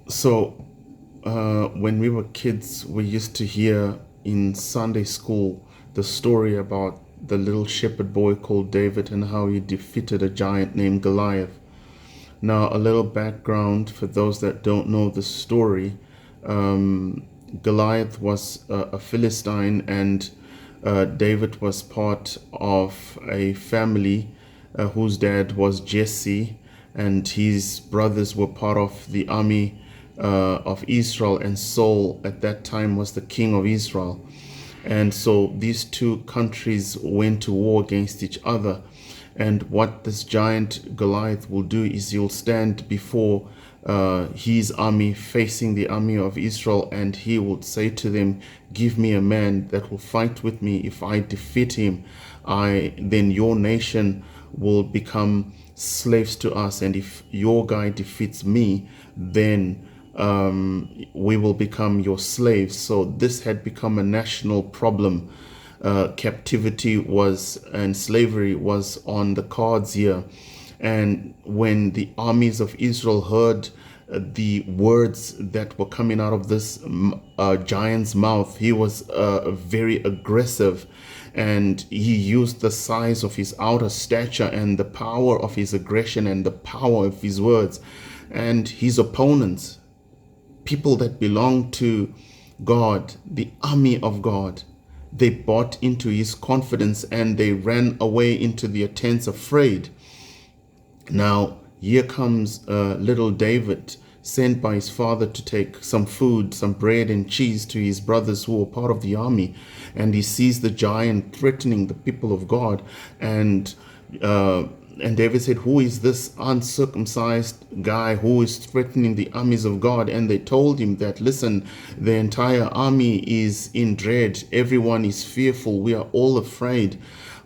When we were kids, we used to hear in Sunday school the story about the little shepherd boy called David and how he defeated a giant named Goliath. Now, a little background for those that don't know the story. Goliath was a Philistine, and David was part of a family whose dad was Jesse, and his brothers were part of the army of Israel, and Saul at that time was the king of Israel. And so these two countries went to war against each other. And what this giant Goliath will do is he'll stand before his army facing the army of Israel, and he would say to them, give me a man that will fight with me. If I defeat him, then your nation will become slaves to us. And if your guy defeats me, then we will become your slaves. So this had become a national problem. Captivity was and slavery was on the cards here. And when the armies of Israel heard the words that were coming out of this giant's mouth, he was very aggressive, and he used the size of his outer stature and the power of his aggression and the power of his words. And his opponents, people that belong to God, the army of God, they bought into his confidence and they ran away into their tents afraid. Now, here comes little David, sent by his father to take some food, some bread and cheese to his brothers who were part of the army. And he sees the giant threatening the people of God. And David said, who is this uncircumcised guy who is threatening the armies of God? And they told him that, listen, the entire army is in dread. Everyone is fearful. We are all afraid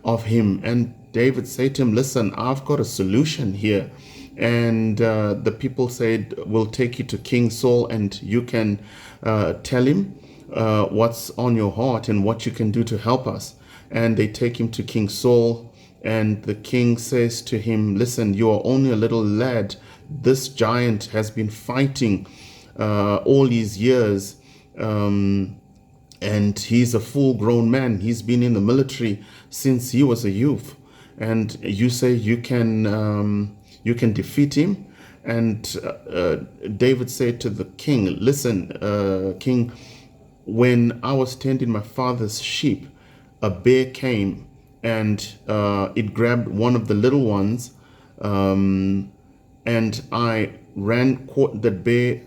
of him. And David said to him, listen, I've got a solution here. And the people said, we'll take you to King Saul and you can tell him what's on your heart and what you can do to help us. And they take him to King Saul. And the king says to him, listen, you are only a little lad. This giant has been fighting all these years. And he's a full-grown man. He's been in the military since he was a youth. And you say you can defeat him. And David said to the king, listen, king, when I was tending my father's sheep, a bear came and it grabbed one of the little ones, and I caught that bear,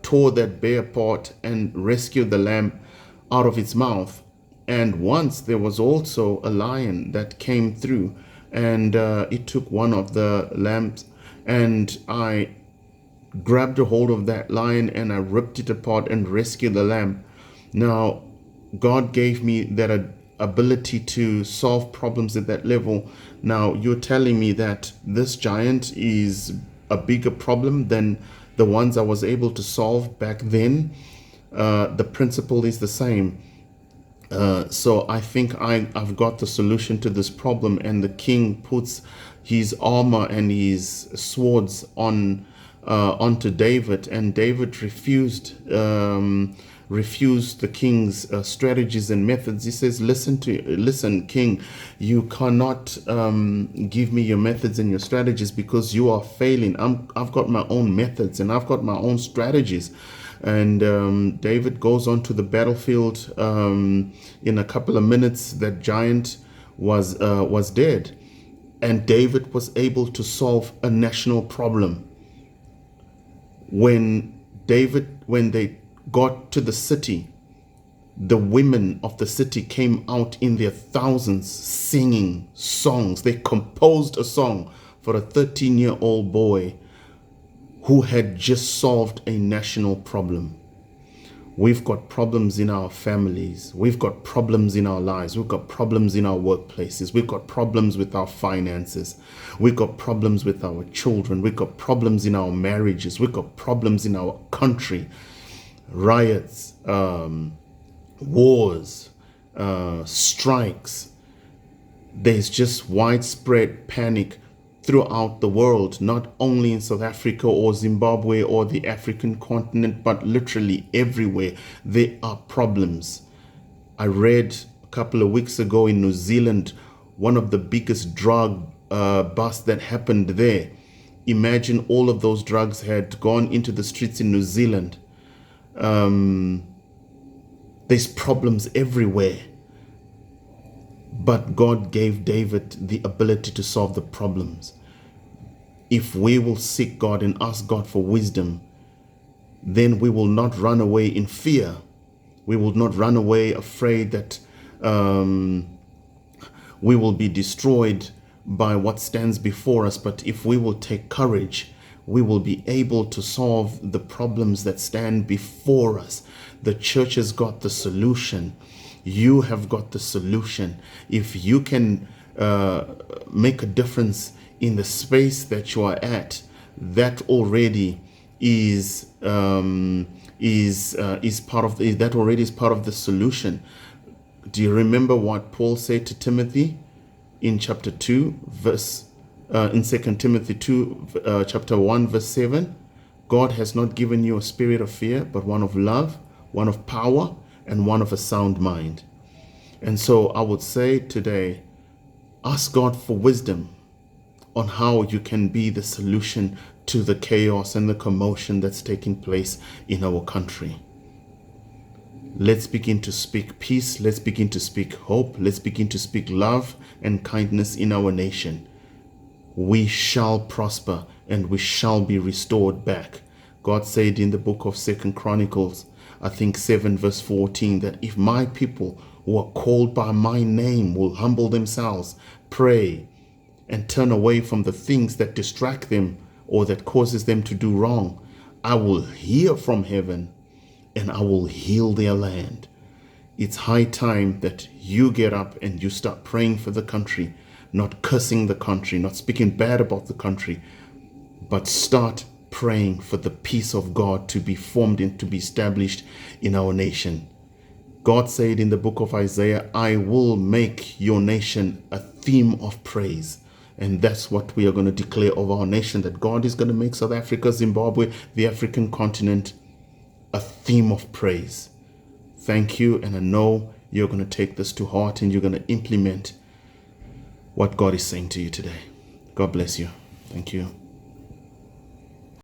tore that bear apart and rescued the lamb out of its mouth. And once there was also a lion that came through, and it took one of the lambs, and I grabbed a hold of that lion and I ripped it apart and rescued the lamb. Now, God gave me that ability to solve problems at that level. Now you're telling me that this giant is a bigger problem than the ones I was able to solve back then. The principle is the same. So I think I've got the solution to this problem. And the king puts his armor and his swords onto David, and David refused the king's strategies and methods. He says, listen, king, you cannot give me your methods and your strategies because you are failing. I've got my own methods and I've got my own strategies. And David goes on to the battlefield. In a couple of minutes, that giant was dead. And David was able to solve a national problem. When they got to the city, the women of the city came out in their thousands singing songs. They composed a song for a 13-year-old boy who had just solved a national problem. We've got problems in our families. We've got problems in our lives. We've got problems in our workplaces. We've got problems with our finances. We've got problems with our children. We've got problems in our marriages. We've got problems in our country. Riots, wars, strikes. There's just widespread panic throughout the world, not only in South Africa or Zimbabwe or the African continent, but literally everywhere. There are problems. I read a couple of weeks ago in New Zealand, one of the biggest drug busts that happened there. Imagine all of those drugs had gone into the streets in New Zealand. There's problems everywhere. But God gave David the ability to solve the problems. If we will seek God and ask God for wisdom, then we will not run away in fear. We will not run away afraid that we will be destroyed by what stands before us. But if we will take courage, we will be able to solve the problems that stand before us. The church has got the solution. You have got the solution. If you can make a difference in the space that you are at, that already is part of that already is part of the solution. Do you remember what Paul said to Timothy in chapter 2 verse in 2 Timothy 2 chapter 1 verse 7? God has not given you a spirit of fear, but one of love, one of power, and one of a sound mind. And so I would say today, ask God for wisdom on how you can be the solution to the chaos and the commotion that's taking place in our country. Let's begin to speak peace. Let's begin to speak hope. Let's begin to speak love and kindness in our nation. We shall prosper and we shall be restored back. God said in the book of 2 Chronicles, I think 7 verse 14, that if my people who are called by my name will humble themselves, pray, and turn away from the things that distract them or that causes them to do wrong, I will hear from heaven and I will heal their land. It's high time that you get up and you start praying for the country, not cursing the country, not speaking bad about the country, but start praying for the peace of God to be formed and to be established in our nation. God said in the book of Isaiah, I will make your nation a theme of praise. And that's what we are going to declare over our nation, that God is going to make South Africa, Zimbabwe, the African continent, a theme of praise. Thank you. And I know you're going to take this to heart and you're going to implement what God is saying to you today. God bless you. Thank you.